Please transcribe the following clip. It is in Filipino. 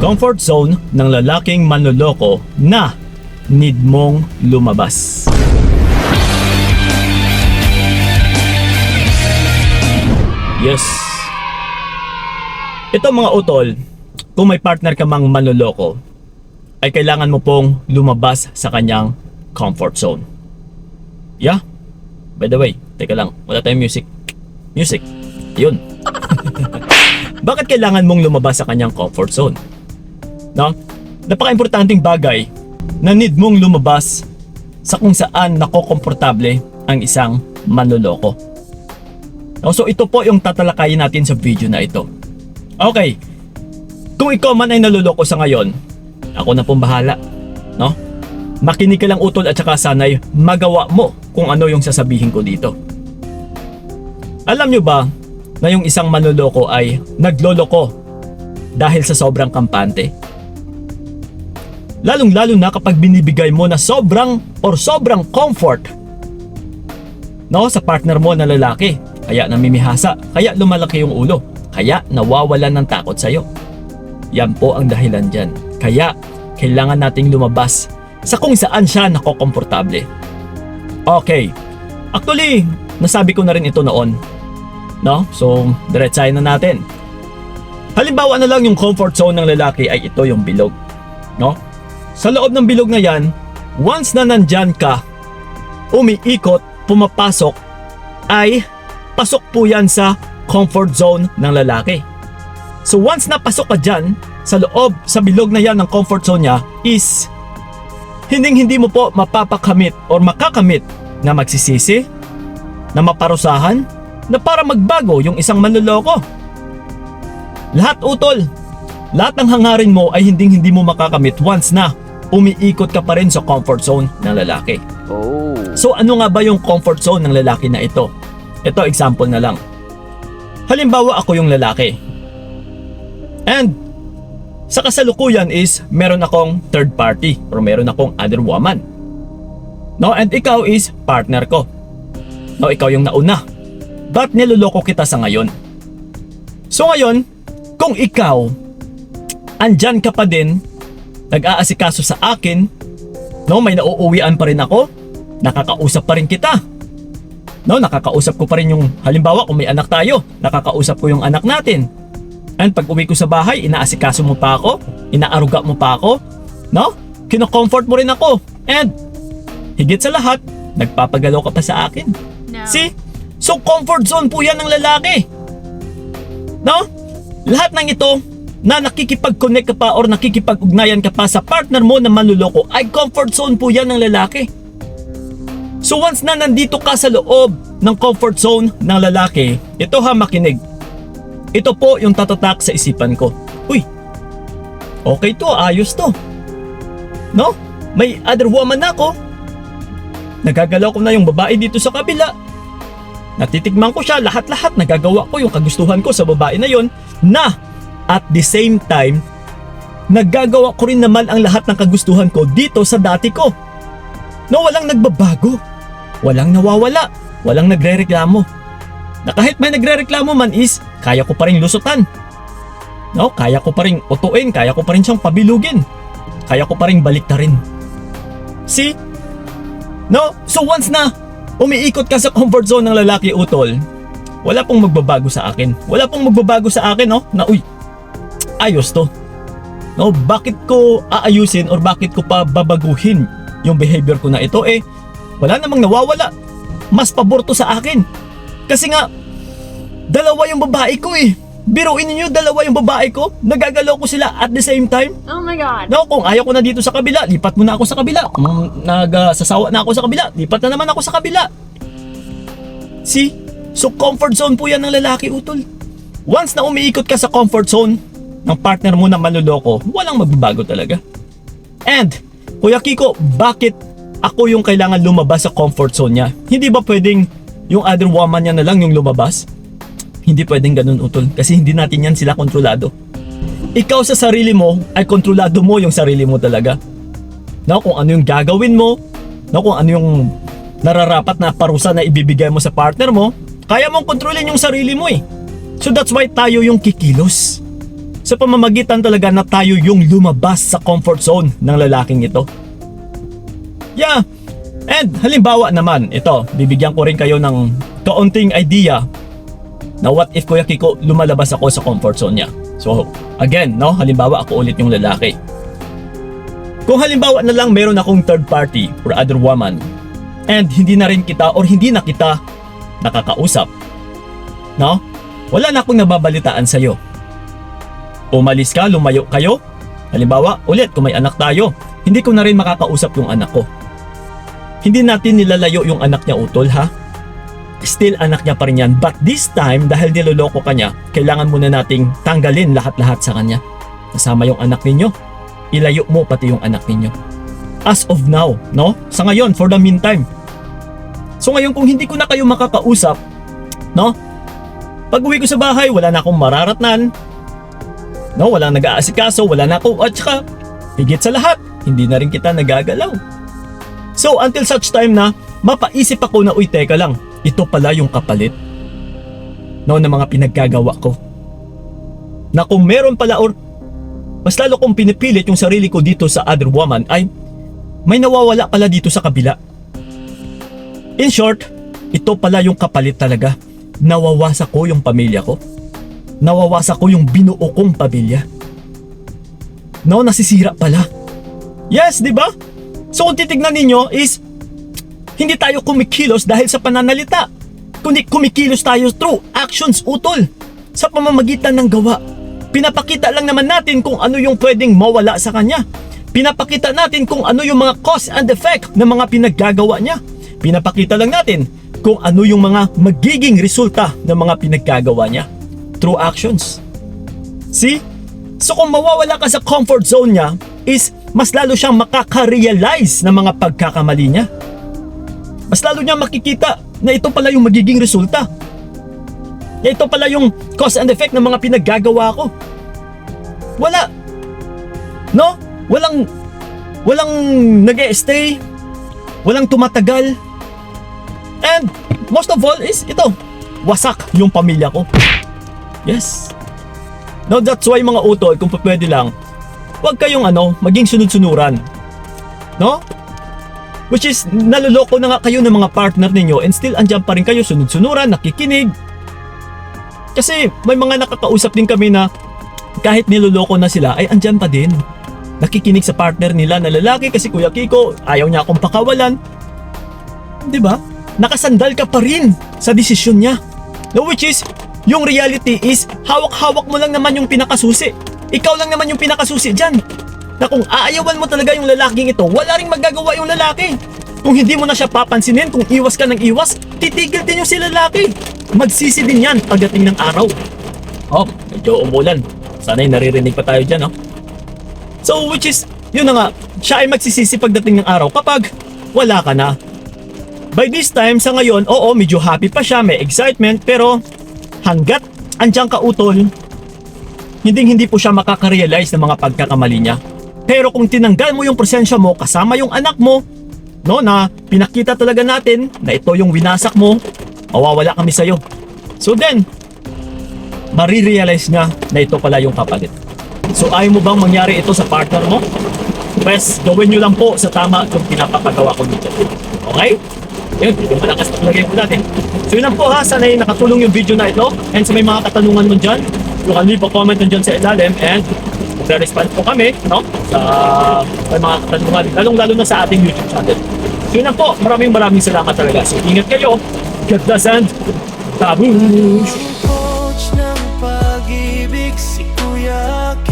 Comfort zone ng lalaking manloloko na need mong lumabas. Yes. Ito mga utol, kung may partner ka mang manloloko, ay kailangan mo pong lumabas sa kanyang comfort zone. Yeah. By the way, teka lang, wala tayong music. Music. Yun. Bakit kailangan mong lumabas sa kanyang comfort zone? No? Napaka-importanting bagay na need mong lumabas sa kung saan nakokomportable ang isang manloloko. No? So ito po yung tatalakayin natin sa video na ito. Okay. Kung ikaw man ay naloloko sa ngayon, ako na pong bahala. No? Makinig ka lang utol at saka sana'y magawa mo kung ano yung sasabihin ko dito. Alam nyo ba na yung isang manloloko ay nagloloko dahil sa sobrang kampante? Lalong-lalo na kapag binibigay mo na sobrang comfort, no, sa partner mo na lalaki. Kaya namimihasa, kaya lumalaki yung ulo, kaya nawawalan ng takot sa'yo. Yan po ang dahilan dyan. Kaya kailangan nating lumabas sa kung saan siya nakokomportable. Okay. Actually, nasabi ko na rin ito noon. No? So, diretsahin na natin. Halimbawa na lang yung comfort zone ng lalaki ay ito yung bilog. No? Sa loob ng bilog na yan, once na nandyan ka, umiikot, pumapasok, ay pasok po yan sa comfort zone ng lalaki. So once na pasok ka dyan, sa loob, sa bilog na yan ng comfort zone niya is hindi mo po mapapakamit or makakamit na magsisisi, na maparusahan, na para magbago yung isang manloloko. Lahat utol, lahat ng hangarin mo ay hindi mo makakamit once na umiikot ka pa rin sa comfort zone ng lalaki. Oh. So ano nga ba yung comfort zone ng lalaki na ito? Ito example na lang. Halimbawa ako yung lalaki. And sa kasalukuyan is meron akong third party or meron akong other woman. No, and ikaw is partner ko. No, ikaw yung nauna. But niloloko kita sa ngayon. So ngayon, kung ikaw andyan ka pa din, nag-aasikaso sa akin, no, may nauuwian pa rin ako, nakakausap pa rin kita. No, nakakausap ko pa rin yung, halimbawa kung may anak tayo, nakakausap ko yung anak natin. And pag uwi ko sa bahay, inaasikaso mo pa ako, inaaruga mo pa ako, no? Kino-comfort mo rin ako. And higit sa lahat, nagpapagalaw ka pa sa akin. No. See? So comfort zone po yan ng lalaki. No? Lahat ng ito na nakikipag-connect ka pa or nakikipag-ugnayan ka pa sa partner mo na manloloko ay comfort zone po yan ng lalaki. So once na nandito ka sa loob ng comfort zone ng lalaki, ito ha, makinig. Ito po yung tatatak sa isipan ko. Uy, okay to, ayos to. No? May other woman na ako. Nagagalaw ko na yung babae dito sa kabila. Natitikman ko siya, lahat-lahat nagagawa ko yung kagustuhan ko sa babae na yon, na at the same time, nagagawa ko rin naman ang lahat ng kagustuhan ko dito sa dati ko. No, walang nagbabago. Walang nawawala. Walang nagrereklamo. Na kahit may nagrereklamo man is, kaya ko pa rin lusutan. No, kaya ko pa rin utuin, kaya ko pa rin siyang pabilugin. Kaya ko pa rin baliktarin. See? No? So once na umiikot ka sa comfort zone ng lalaki utol, wala pong magbabago sa akin. Wala pong magbabago sa akin, no? Na uy, ayos to. No, bakit ko aayusin or bakit ko pa babaguhin yung behavior ko na ito? Eh, wala namang nawawala. Mas pabor to sa akin. Kasi nga, dalawa yung babae ko eh. Biruin niyo, dalawa yung babae ko. Nagagalaw ko sila at the same time. Oh my God. No, kung ayaw ko na dito sa kabila, lipat mo na ako sa kabila. Kung nagsasawa na ako sa kabila, lipat na naman ako sa kabila. See? So comfort zone po yan ng lalaki utol. Once na umiikot ka sa comfort zone ng partner mo na manloloko, walang magbabago talaga. And, Kuya Kiko, bakit ako yung kailangan lumabas sa comfort zone niya? Hindi ba pwedeng yung other woman niya na lang yung lumabas? Hindi pwedeng ganun utol kasi hindi natin yan sila kontrolado. Ikaw sa sarili mo ay kontrolado mo yung sarili mo talaga. No, kung ano yung gagawin mo, no, kung ano yung nararapat na parusa na ibibigay mo sa partner mo, kaya mong kontrolin yung sarili mo eh. So that's why tayo yung kikilos. sa pamamagitan talaga na tayo yung lumabas sa comfort zone ng lalaking ito. Yeah, and halimbawa naman, ito, bibigyan ko rin kayo ng kaunting idea na what if Kuya Kiko lumalabas ako sa comfort zone niya. So again, no, halimbawa ako ulit yung lalaki. Kung halimbawa na lang meron akong third party or other woman and hindi na rin kita or hindi na kita nakakausap, no? Wala na akong nababalitaan sa'yo. Umalis ka, lumayo kayo. Halimbawa, ulit kung may anak tayo, hindi ko na rin makakausap yung anak ko. Hindi natin nilalayo yung anak niya, utol, ha? Still anak niya pa rin yan. But this time, dahil niloloko ka niya, kailangan muna nating tanggalin lahat-lahat sa kanya. Kasama yung anak ninyo. Ilayo mo pati yung anak ninyo. As of now, no? Sa ngayon, for the meantime. So ngayon, kung hindi ko na kayo makakausap, no? Pag uwi ko sa bahay, wala na akong mararatnan. No? Walang nag-aasikaso, wala na ako. At saka, higit sa lahat, hindi na rin kita nagagalaw. So until such time na mapaisip ako na, uy, teka lang, ito pala yung kapalit, no, ng mga pinaggagawa ko. Na kung meron pala or mas lalo kong pinipilit yung sarili ko dito sa other woman, ay may nawawala pala dito sa kabila. In short, ito pala yung kapalit talaga. Nawawasak ko yung pamilya ko. Nawawasak ko yung binuo kong pamilya. No, nasisira pala. Yes, di ba? So kung titignan ninyo is hindi tayo kumikilos dahil sa pananalita, kundi kumikilos tayo through actions, utol, sa pamamagitan ng gawa. Pinapakita lang naman natin kung ano yung pwedeng mawala sa kanya. Pinapakita natin kung ano yung mga cause and effect ng mga pinaggagawa niya. Pinapakita lang natin kung ano yung mga magiging resulta ng mga pinaggagawa niya through actions. See? So kung mawawala ka sa comfort zone niya, is mas lalo siyang makaka-realize ng mga pagkakamali niya. Mas lalo niya makikita na ito pala yung magiging resulta. Na ito pala yung cause and effect ng mga pinaggagawa ko. Wala. No? Walang nag-e-stay. Walang tumatagal. And most of all is ito. Wasak yung pamilya ko. Yes. No, that's why mga utol, kung pwede lang, huwag kayong maging sunod-sunuran. No? Which is, naluloko na nga kayo ng mga partner ninyo and still andyan pa rin kayo sunod-sunuran, nakikinig. Kasi may mga nakakausap din kami na kahit niloloko na sila ay andyan pa din. Nakikinig sa partner nila na lalaki kasi Kuya Kiko, ayaw niya akong pakawalan. Diba? Nakasandal ka pa rin sa desisyon niya. No, which is, yung reality is, hawak-hawak mo lang naman yung pinakasusi. Ikaw lang naman yung pinakasusi dyan. Na kung aayawan mo talaga yung lalaking ito, wala ring magagawa yung lalaki. Kung hindi mo na siya papansinin, kung iwas ka ng iwas, titigil din yung si lalaki. Magsisi din yan pagdating ng araw. Oh, medyo umulan. Sana'y naririnig pa tayo dyan, no? So, which is, yun na nga, siya ay magsisisi pagdating ng araw kapag wala ka na. By this time, sa ngayon, oo, medyo happy pa siya, may excitement, pero hanggat andyan ka, utol, hindi po siya makaka-realize ng mga pagkakamali niya. Pero kung tinanggal mo yung presensya mo kasama yung anak mo, no, na pinakita talaga natin na ito yung winasak mo, mawawala kami sa'yo. So then, marirealize niya na ito pala yung kapalit. So ayaw mo bang mangyari ito sa partner mo? Pues, gawin nyo lang po sa tama yung pinapapagawa ko dito. Okay? Yun, yung malakas na lagay ko natin. So yun lang po ha, sana'y nakatulong yung video na ito. And sa may mga katanungan mo dyan, you can leave a comment dyan sa ilalim and magre-respond po kami, no? Sa may mga katanungan, lalong-lalo na sa ating YouTube channel. So yun lang po, maraming salamat talaga. So ingat kayo, God bless and tabu! Coach ng pag-ibig si Kuya Kiko.